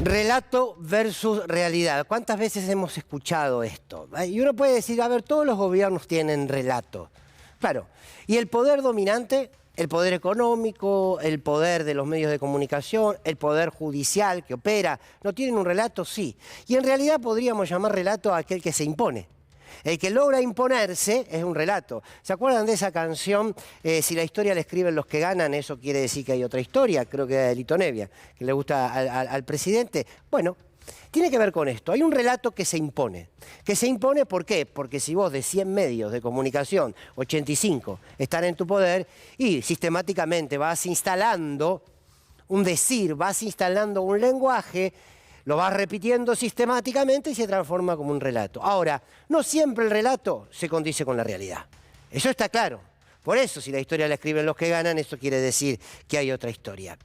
Relato versus realidad. ¿Cuántas veces hemos escuchado esto? Y uno puede decir, a ver, todos los gobiernos tienen relato. Claro, y el poder dominante, el poder económico, el poder de los medios de comunicación, el poder judicial que opera, ¿no tienen un relato? Sí. Y en realidad podríamos llamar relato a aquel que se impone. El que logra imponerse es un relato. ¿Se acuerdan de esa canción? Si la historia la escriben los que ganan, eso quiere decir que hay otra historia. Creo que de Lito Nebbia, que le gusta al presidente. Bueno, tiene que ver con esto. Hay un relato que se impone. ¿Que se impone por qué? Porque si vos de 100 medios de comunicación, 85 están en tu poder y sistemáticamente vas instalando un decir, vas instalando un lenguaje, lo vas repitiendo sistemáticamente y se transforma como un relato. Ahora, no siempre el relato se condice con la realidad. Eso está claro. Por eso, si la historia la escriben los que ganan, eso quiere decir que hay otra historia.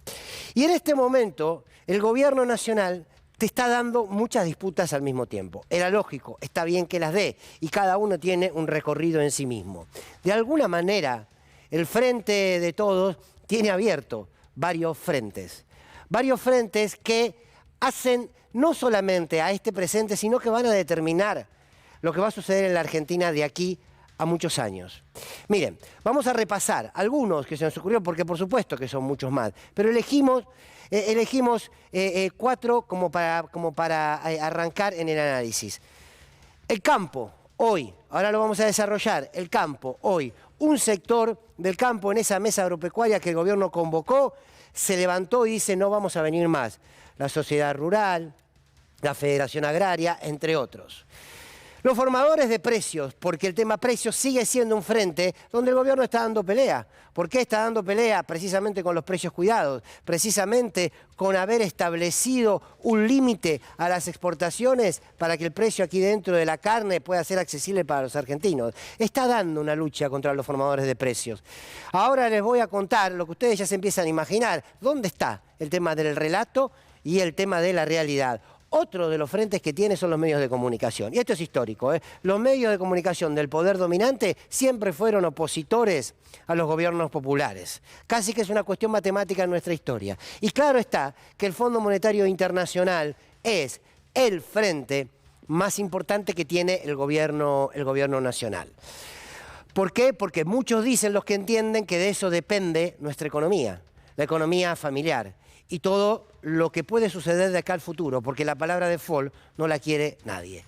Y en este momento, el gobierno nacional te está dando muchas disputas al mismo tiempo. Era lógico, está bien que las dé, y cada uno tiene un recorrido en sí mismo. De alguna manera, el frente de todos tiene abierto varios frentes que hacen no solamente a este presente, sino que van a determinar lo que va a suceder en la Argentina de aquí a muchos años. Miren, vamos a repasar algunos que se nos ocurrieron, porque por supuesto que son muchos más, pero elegimos cuatro como para arrancar en el análisis. El campo, hoy, ahora lo vamos a desarrollar, el campo, hoy, un sector del campo en esa mesa agropecuaria que el gobierno convocó, se levantó y dice no vamos a venir más. La sociedad rural, la Federación Agraria, entre otros. Los formadores de precios, porque el tema precios sigue siendo un frente donde el gobierno está dando pelea. ¿Por qué está dando pelea? Precisamente con los precios cuidados, precisamente con haber establecido un límite a las exportaciones para que el precio aquí dentro de la carne pueda ser accesible para los argentinos. Está dando una lucha contra los formadores de precios. Ahora les voy a contar lo que ustedes ya se empiezan a imaginar. ¿Dónde está el tema del relato y el tema de la realidad? Otro de los frentes que tiene son los medios de comunicación. Y esto es histórico, ¿eh? Los medios de comunicación del poder dominante siempre fueron opositores a los gobiernos populares. Casi que es una cuestión matemática en nuestra historia. Y claro está que el Fondo Monetario Internacional es el frente más importante que tiene el gobierno nacional. ¿Por qué? Porque muchos dicen, los que entienden, que de eso depende nuestra economía, la economía familiar. Y todo lo que puede suceder de acá al futuro, porque la palabra default no la quiere nadie.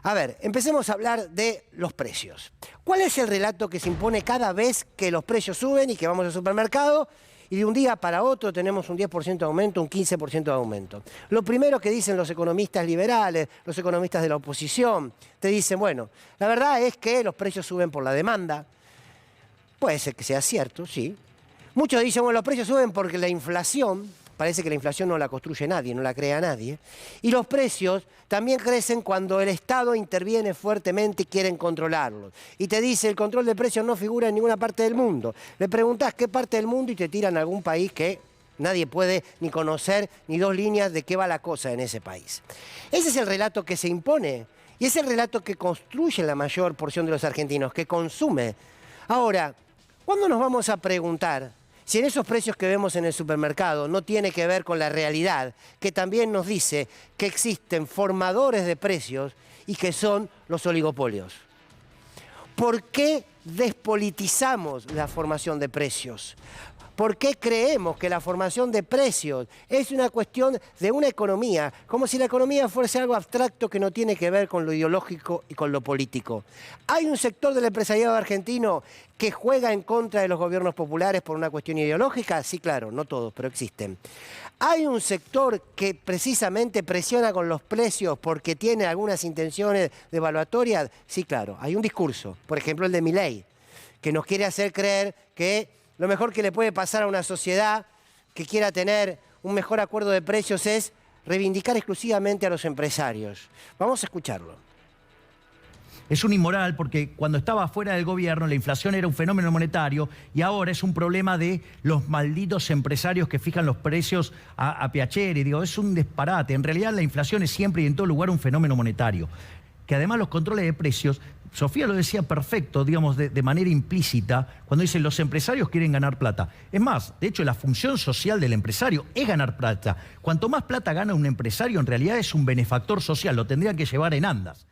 A ver, empecemos a hablar de los precios. ¿Cuál es el relato que se impone cada vez que los precios suben y que vamos al supermercado y de un día para otro tenemos un 10% de aumento, un 15% de aumento? Lo primero que dicen los economistas liberales, los economistas de la oposición, te dicen, bueno, la verdad es que los precios suben por la demanda. Puede ser que sea cierto, sí. Muchos dicen, bueno, los precios suben porque la inflación, parece que la inflación no la construye nadie, no la crea nadie, y los precios también crecen cuando el Estado interviene fuertemente y quieren controlarlos. Y te dice, el control de precios no figura en ninguna parte del mundo. Le preguntás qué parte del mundo y te tiran a algún país que nadie puede ni conocer ni dos líneas de qué va la cosa en ese país. Ese es el relato que se impone y es el relato que construye la mayor porción de los argentinos, que consume. Ahora, ¿cuándo nos vamos a preguntar si en esos precios que vemos en el supermercado no tiene que ver con la realidad, que también nos dice que existen formadores de precios y que son los oligopolios? ¿Por qué despolitizamos la formación de precios? ¿Por qué creemos que la formación de precios es una cuestión de una economía, como si la economía fuese algo abstracto que no tiene que ver con lo ideológico y con lo político? ¿Hay un sector del empresariado argentino que juega en contra de los gobiernos populares por una cuestión ideológica? Sí, claro, no todos, pero existen. ¿Hay un sector que precisamente presiona con los precios porque tiene algunas intenciones devaluatorias? Sí, claro, hay un discurso, por ejemplo el de Milei, que nos quiere hacer creer que lo mejor que le puede pasar a una sociedad que quiera tener un mejor acuerdo de precios es reivindicar exclusivamente a los empresarios. Vamos a escucharlo. Es un inmoral porque cuando estaba fuera del gobierno la inflación era un fenómeno monetario y ahora es un problema de los malditos empresarios que fijan los precios a piacere. Digo, es un disparate. En realidad la inflación es siempre y en todo lugar un fenómeno monetario. Que además los controles de precios Sofía lo decía perfecto, digamos, de manera implícita, cuando dice los empresarios quieren ganar plata. Es más, de hecho, la función social del empresario es ganar plata. Cuanto más plata gana un empresario, en realidad es un benefactor social, lo tendrían que llevar en andas.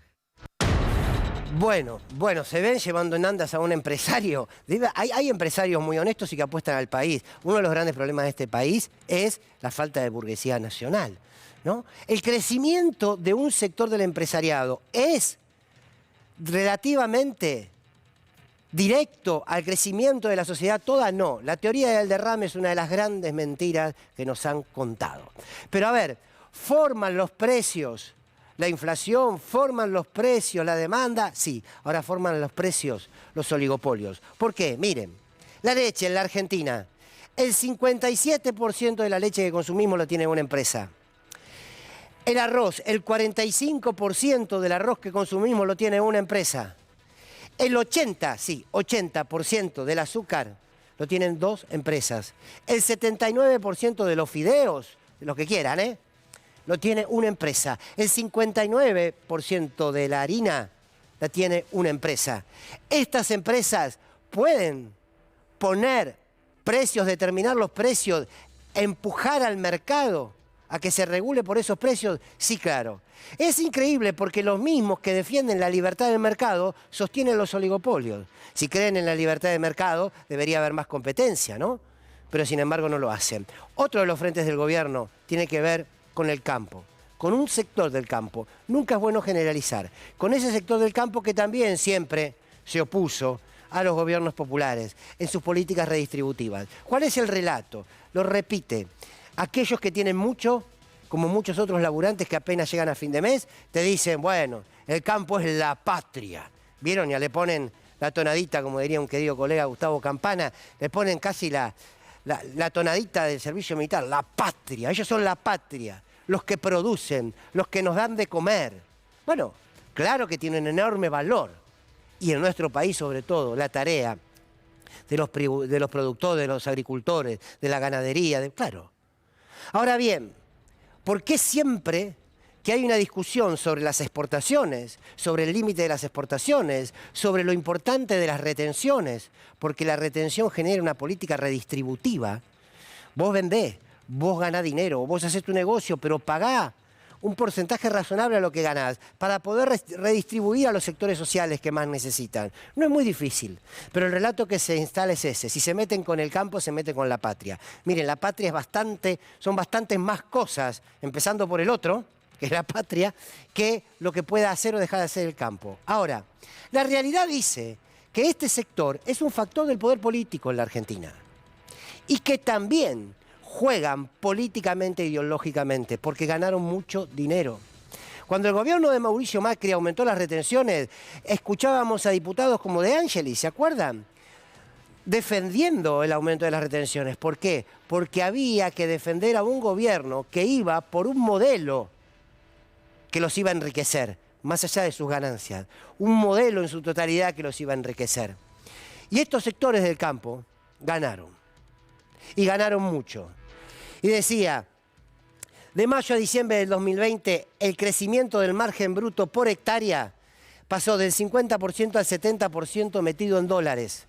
Bueno, ¿se ven llevando en andas a un empresario? Hay empresarios muy honestos y que apuestan al país. Uno de los grandes problemas de este país es la falta de burguesía nacional, ¿no? El crecimiento de un sector del empresariado es relativamente directo al crecimiento de la sociedad toda, no. La teoría del derrame es una de las grandes mentiras que nos han contado. Pero a ver, forman los precios, la inflación, forman los precios, la demanda, sí. Ahora forman los precios, los oligopolios. ¿Por qué? Miren, la leche en la Argentina, el 57% de la leche que consumimos lo tiene una empresa. El arroz, el 45% del arroz que consumimos lo tiene una empresa. El 80% del azúcar lo tienen dos empresas. El 79% de los fideos, de los que quieran, lo tiene una empresa. El 59% de la harina la tiene una empresa. Estas empresas pueden poner precios, determinar los precios, empujar al mercado a que se regule por esos precios, sí, claro. Es increíble porque los mismos que defienden la libertad del mercado sostienen los oligopolios. Si creen en la libertad del mercado, debería haber más competencia, ¿no? Pero sin embargo no lo hacen. Otro de los frentes del gobierno tiene que ver con el campo, con un sector del campo. Nunca es bueno generalizar. Con ese sector del campo que también siempre se opuso a los gobiernos populares en sus políticas redistributivas. ¿Cuál es el relato? Lo repite. Aquellos que tienen mucho, como muchos otros laburantes que apenas llegan a fin de mes, te dicen, bueno, el campo es la patria. ¿Vieron? Ya le ponen la tonadita, como diría un querido colega Gustavo Campana, le ponen casi la tonadita del servicio militar, la patria. Ellos son la patria, los que producen, los que nos dan de comer. Bueno, claro que tienen enorme valor. Y en nuestro país, sobre todo, la tarea de los productores, de los agricultores, de la ganadería, claro. Ahora bien, ¿por qué siempre que hay una discusión sobre las exportaciones, sobre el límite de las exportaciones, sobre lo importante de las retenciones? Porque la retención genera una política redistributiva. Vos vendés, vos ganás dinero, vos haces tu negocio, pero pagá un porcentaje razonable a lo que ganás para poder redistribuir a los sectores sociales que más necesitan. No es muy difícil, pero el relato que se instala es ese. Si se meten con el campo, se meten con la patria. Miren, la patria son bastantes más cosas, empezando por el otro, que es la patria, que lo que pueda hacer o dejar de hacer el campo. Ahora, la realidad dice que este sector es un factor del poder político en la Argentina y que también juegan políticamente e ideológicamente porque ganaron mucho dinero. Cuando el gobierno de Mauricio Macri aumentó las retenciones, escuchábamos a diputados como De Angelis, ¿se acuerdan? Defendiendo el aumento de las retenciones. ¿Por qué? Porque había que defender a un gobierno que iba por un modelo que los iba a enriquecer, más allá de sus ganancias. Un modelo en su totalidad que los iba a enriquecer. Y estos sectores del campo ganaron. Y ganaron mucho. Y decía, de mayo a diciembre del 2020, el crecimiento del margen bruto por hectárea pasó del 50% al 70% medido en dólares.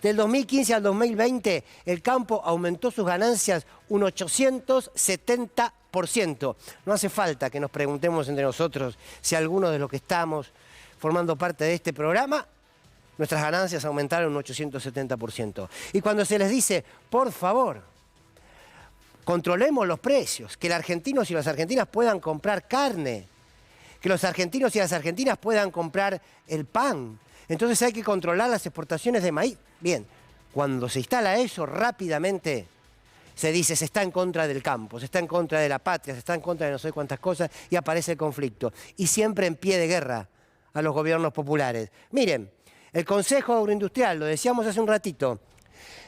Del 2015 al 2020, el campo aumentó sus ganancias un 870%. No hace falta que nos preguntemos entre nosotros si algunos de los que estamos formando parte de este programa, nuestras ganancias aumentaron un 870%. Y cuando se les dice, por favor, controlemos los precios, que los argentinos y las argentinas puedan comprar carne, que los argentinos y las argentinas puedan comprar el pan. Entonces hay que controlar las exportaciones de maíz. Bien, cuando se instala eso, rápidamente se dice, se está en contra del campo, se está en contra de la patria, se está en contra de no sé cuántas cosas, y aparece el conflicto. Y siempre en pie de guerra a los gobiernos populares. Miren, el Consejo Agroindustrial, lo decíamos hace un ratito,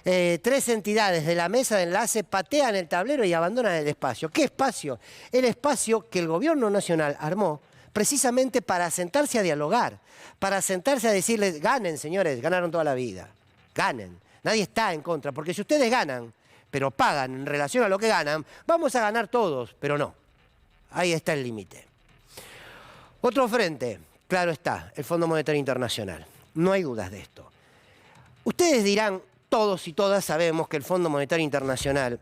3 entidades de la mesa de enlace patean el tablero y abandonan el espacio. ¿Qué espacio? El espacio que el gobierno nacional armó precisamente para sentarse a dialogar, para sentarse a decirles, ganen, señores, ganaron toda la vida, ganen. Nadie está en contra, porque si ustedes ganan, pero pagan en relación a lo que ganan, vamos a ganar todos, pero no. Ahí está el límite. Otro frente, claro está, el Fondo Monetario Internacional. No hay dudas de esto. Ustedes dirán, todos y todas sabemos que el Fondo Monetario Internacional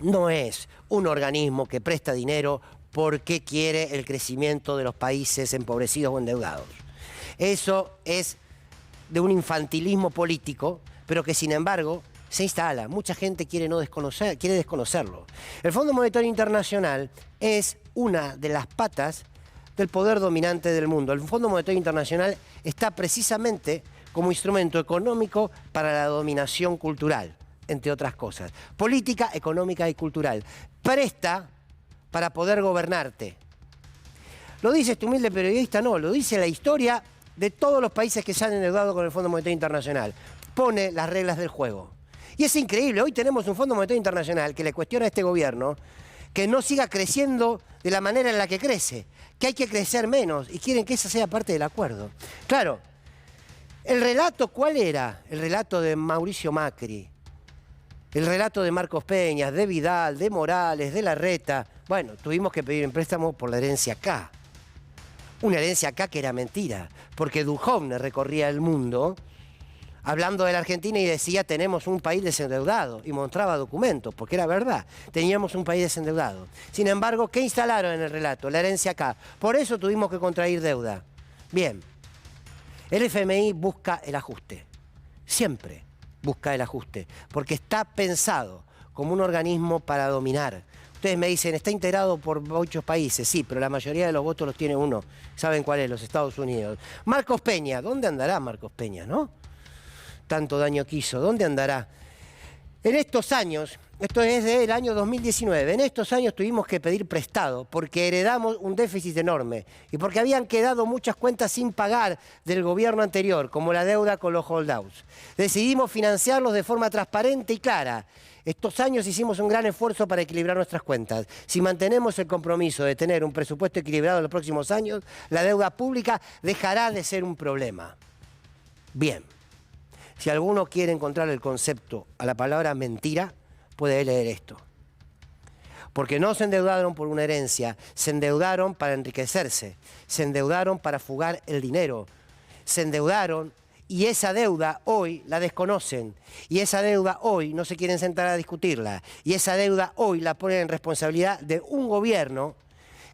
no es un organismo que presta dinero porque quiere el crecimiento de los países empobrecidos o endeudados. Eso es de un infantilismo político, pero que sin embargo se instala. Mucha gente quiere desconocerlo. El Fondo Monetario Internacional es una de las patas del poder dominante del mundo. El Fondo Monetario Internacional está precisamente como instrumento económico para la dominación cultural, entre otras cosas. Política, económica y cultural. Presta para poder gobernarte. Lo dice este humilde periodista, no, lo dice la historia de todos los países que se han endeudado con el Fondo Monetario Internacional. Pone las reglas del juego. Y es increíble, hoy tenemos un Fondo Monetario Internacional que le cuestiona a este gobierno que no siga creciendo de la manera en la que crece, que hay que crecer menos y quieren que esa sea parte del acuerdo. Claro, el relato, ¿cuál era? El relato de Mauricio Macri, el relato de Marcos Peña, de Vidal, de Morales, de Larreta. Bueno, tuvimos que pedir un préstamo por la herencia K. Una herencia K que era mentira, porque Duhovne recorría el mundo hablando de la Argentina y decía tenemos un país desendeudado y mostraba documentos, porque era verdad, teníamos un país desendeudado. Sin embargo, ¿qué instalaron en el relato? La herencia K. Por eso tuvimos que contraer deuda. Bien, el FMI busca el ajuste, siempre busca el ajuste, porque está pensado como un organismo para dominar. Ustedes me dicen, está integrado por 8 países, sí, pero la mayoría de los votos los tiene uno. ¿Saben cuál es? Los Estados Unidos. Marcos Peña, ¿dónde andará Marcos Peña, no? Tanto daño que hizo, ¿dónde andará? En estos años, esto es del año 2019, en estos años tuvimos que pedir prestado porque heredamos un déficit enorme y porque habían quedado muchas cuentas sin pagar del gobierno anterior, como la deuda con los holdouts. Decidimos financiarlos de forma transparente y clara. Estos años hicimos un gran esfuerzo para equilibrar nuestras cuentas. Si mantenemos el compromiso de tener un presupuesto equilibrado en los próximos años, la deuda pública dejará de ser un problema. Bien. Si alguno quiere encontrar el concepto a la palabra mentira, puede leer esto. Porque no se endeudaron por una herencia, se endeudaron para enriquecerse, se endeudaron para fugar el dinero, se endeudaron y esa deuda hoy la desconocen, y esa deuda hoy no se quieren sentar a discutirla, y esa deuda hoy la ponen en responsabilidad de un gobierno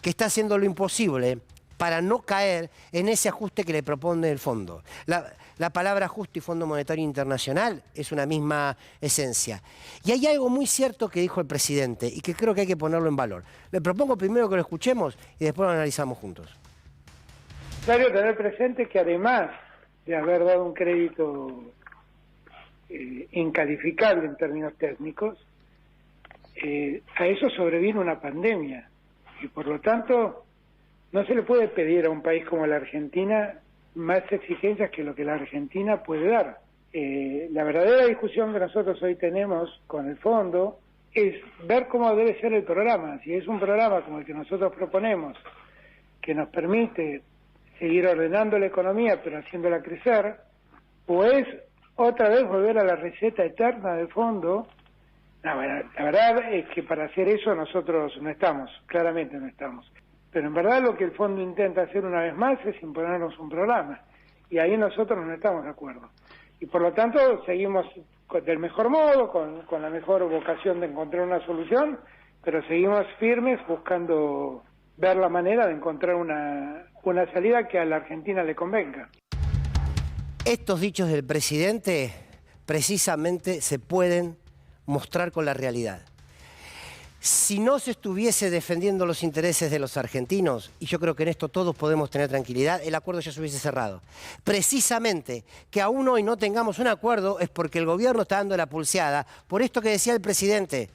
que está haciendo lo imposible para no caer en ese ajuste que le propone el fondo. La palabra ajuste y Fondo Monetario Internacional es una misma esencia. Y hay algo muy cierto que dijo el presidente y que creo que hay que ponerlo en valor. Le propongo primero que lo escuchemos y después lo analizamos juntos. Es necesario tener presente que además de haber dado un crédito incalificable en términos técnicos, a eso sobrevino una pandemia y por lo tanto no se le puede pedir a un país como la Argentina más exigencias que lo que la Argentina puede dar. La verdadera discusión que nosotros hoy tenemos con el fondo es ver cómo debe ser el programa. Si es un programa como el que nosotros proponemos, que nos permite seguir ordenando la economía pero haciéndola crecer, o es otra vez volver a la receta eterna del fondo. No, bueno, la verdad es que para hacer eso nosotros no estamos, claramente no estamos. Pero en verdad lo que el fondo intenta hacer una vez más es imponernos un programa. Y ahí nosotros no estamos de acuerdo. Y por lo tanto seguimos del mejor modo, con la mejor vocación de encontrar una solución, pero seguimos firmes buscando ver la manera de encontrar una salida que a la Argentina le convenga. Estos dichos del presidente precisamente se pueden mostrar con la realidad. Si no se estuviese defendiendo los intereses de los argentinos, y yo creo que en esto todos podemos tener tranquilidad, el acuerdo ya se hubiese cerrado. Precisamente que aún hoy no tengamos un acuerdo es porque el gobierno está dando la pulseada, por esto que decía el presidente,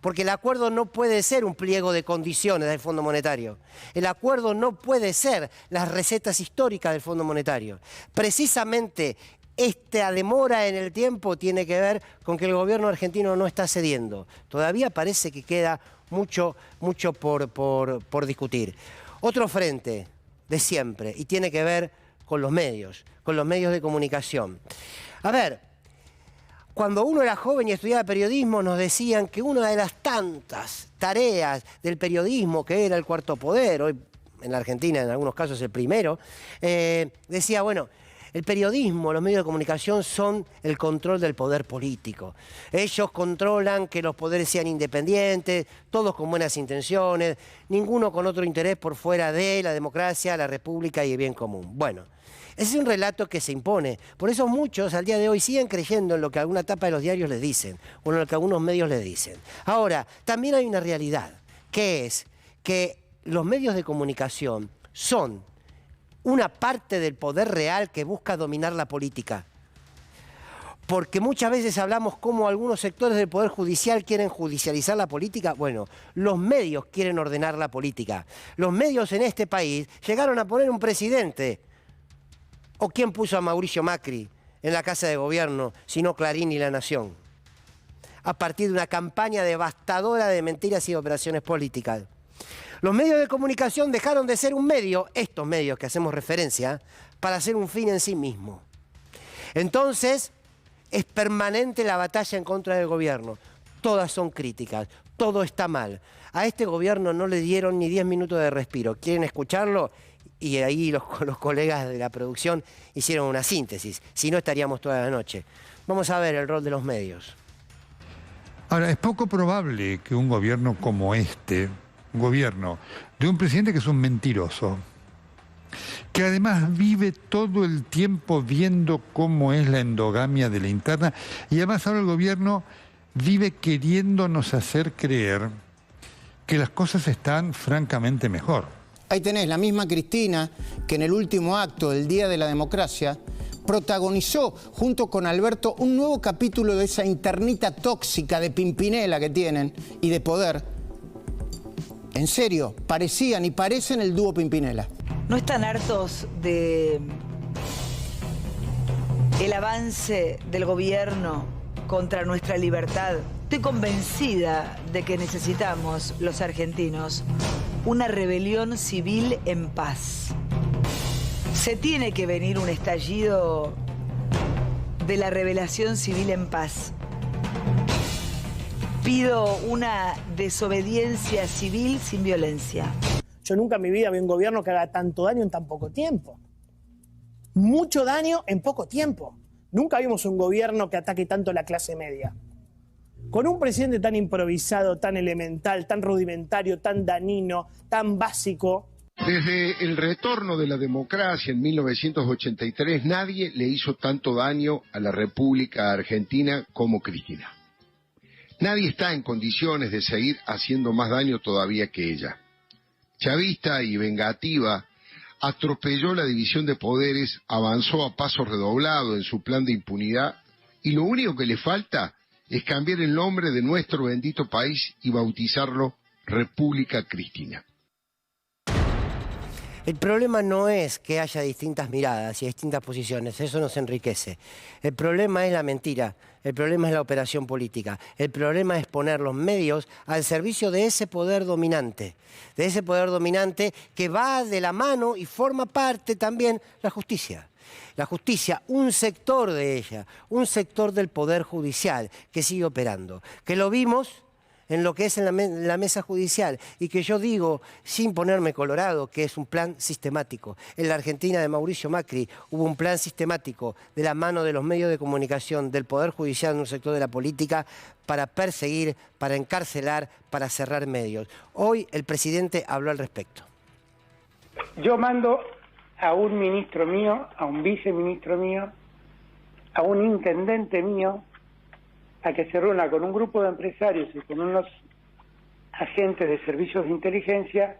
porque el acuerdo no puede ser un pliego de condiciones del Fondo Monetario. El acuerdo no puede ser las recetas históricas del Fondo Monetario. Precisamente esta demora en el tiempo tiene que ver con que el gobierno argentino no está cediendo. Todavía parece que queda mucho por discutir. Otro frente de siempre, y tiene que ver con los medios de comunicación. A ver, cuando uno era joven y estudiaba periodismo nos decían que una de las tantas tareas del periodismo, que era el cuarto poder, hoy en la Argentina en algunos casos el primero, decía, bueno, el periodismo, los medios de comunicación son el control del poder político. Ellos controlan que los poderes sean independientes, todos con buenas intenciones, ninguno con otro interés por fuera de la democracia, la república y el bien común. Bueno, ese es un relato que se impone. Por eso muchos al día de hoy siguen creyendo en lo que alguna tapa de los diarios les dicen, o en lo que algunos medios les dicen. Ahora, también hay una realidad, que es que los medios de comunicación son una parte del poder real que busca dominar la política. Porque muchas veces hablamos cómo algunos sectores del Poder Judicial quieren judicializar la política. Bueno, los medios quieren ordenar la política. Los medios en este país llegaron a poner un presidente. ¿O quién puso a Mauricio Macri en la Casa de Gobierno, sino Clarín y La Nación? A partir de una campaña devastadora de mentiras y de operaciones políticas. Los medios de comunicación dejaron de ser un medio, estos medios que hacemos referencia, para ser un fin en sí mismo. Entonces, es permanente la batalla en contra del gobierno. Todas son críticas, todo está mal. A este gobierno no le dieron ni 10 minutos de respiro. ¿Quieren escucharlo? Y ahí los colegas de la producción hicieron una síntesis. Si no, estaríamos toda la noche. Vamos a ver el rol de los medios. Ahora, es poco probable que un gobierno como este, un gobierno de un presidente que es un mentiroso, que además vive todo el tiempo viendo cómo es la endogamia de la interna, y además ahora el gobierno vive queriéndonos hacer creer que las cosas están francamente mejor. Ahí tenés la misma Cristina que en el último acto del Día de la Democracia protagonizó junto con Alberto un nuevo capítulo de esa internita tóxica de Pimpinela que tienen y de poder. En serio, parecían y parecen el dúo Pimpinela. ¿No están hartos de el avance del gobierno contra nuestra libertad? Estoy convencida de que necesitamos, los argentinos, una rebelión civil en paz. Se tiene que venir un estallido de la rebelión civil en paz. Pido una desobediencia civil sin violencia. Yo nunca en mi vida vi un gobierno que haga tanto daño en tan poco tiempo. Mucho daño en poco tiempo. Nunca vimos un gobierno que ataque tanto a la clase media. Con un presidente tan improvisado, tan elemental, tan rudimentario, tan dañino, tan básico. Desde el retorno de la democracia en 1983, nadie le hizo tanto daño a la República Argentina como Cristina. Nadie está en condiciones de seguir haciendo más daño todavía que ella. Chavista y vengativa, atropelló la división de poderes, avanzó a paso redoblado en su plan de impunidad, y lo único que le falta es cambiar el nombre de nuestro bendito país y bautizarlo República Cristina. El problema no es que haya distintas miradas y distintas posiciones, eso nos enriquece. El problema es la mentira, el problema es la operación política, el problema es poner los medios al servicio de ese poder dominante que va de la mano y forma parte también la justicia. La justicia, un sector de ella, un sector del poder judicial que sigue operando, que lo vimos en lo que es en la mesa judicial, y que yo digo, sin ponerme colorado, que es un plan sistemático. En la Argentina de Mauricio Macri hubo un plan sistemático de la mano de los medios de comunicación, del Poder Judicial en un sector de la política, para perseguir, para encarcelar, para cerrar medios. Hoy el presidente habló al respecto. Yo mando a un ministro mío, a un viceministro mío, a un intendente mío, a que se reúna con un grupo de empresarios y con unos agentes de servicios de inteligencia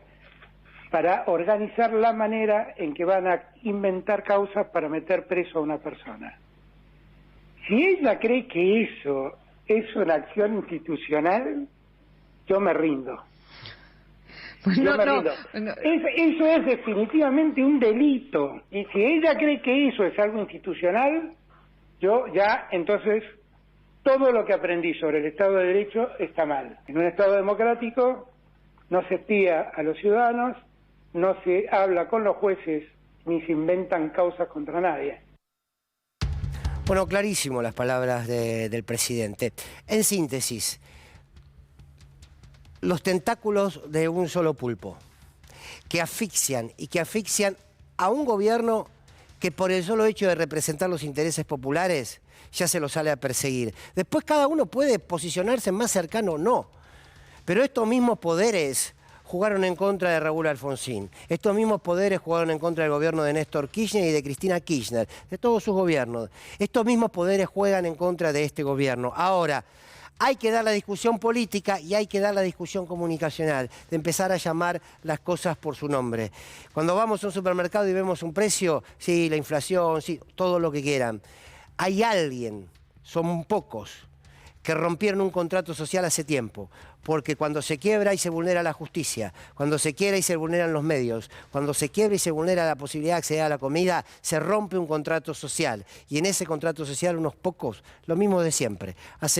para organizar la manera en que van a inventar causas para meter preso a una persona. Si ella cree que eso es una acción institucional, yo me rindo. Pues yo me rindo. Eso es definitivamente un delito. Y si ella cree que eso es algo institucional, yo ya entonces todo lo que aprendí sobre el Estado de Derecho está mal. En un Estado democrático no se espía a los ciudadanos, no se habla con los jueces, ni se inventan causas contra nadie. Bueno, clarísimo las palabras del presidente. En síntesis, los tentáculos de un solo pulpo. que asfixian a un gobierno que por el solo hecho de representar los intereses populares ya se lo sale a perseguir. Después cada uno puede posicionarse más cercano o no, pero estos mismos poderes jugaron en contra de Raúl Alfonsín. Estos mismos poderes jugaron en contra del gobierno de Néstor Kirchner y de Cristina Kirchner, de todos sus gobiernos. Estos mismos poderes juegan en contra de este gobierno. Ahora, hay que dar la discusión política y hay que dar la discusión comunicacional, de empezar a llamar las cosas por su nombre. Cuando vamos a un supermercado y vemos un precio, sí, la inflación, sí, todo lo que quieran. Hay alguien, son pocos, que rompieron un contrato social hace tiempo, porque cuando se quiebra y se vulnera la justicia, cuando se quiebra y se vulneran los medios, cuando se quiebra y se vulnera la posibilidad de acceder a la comida, se rompe un contrato social. Y en ese contrato social unos pocos, lo mismo de siempre.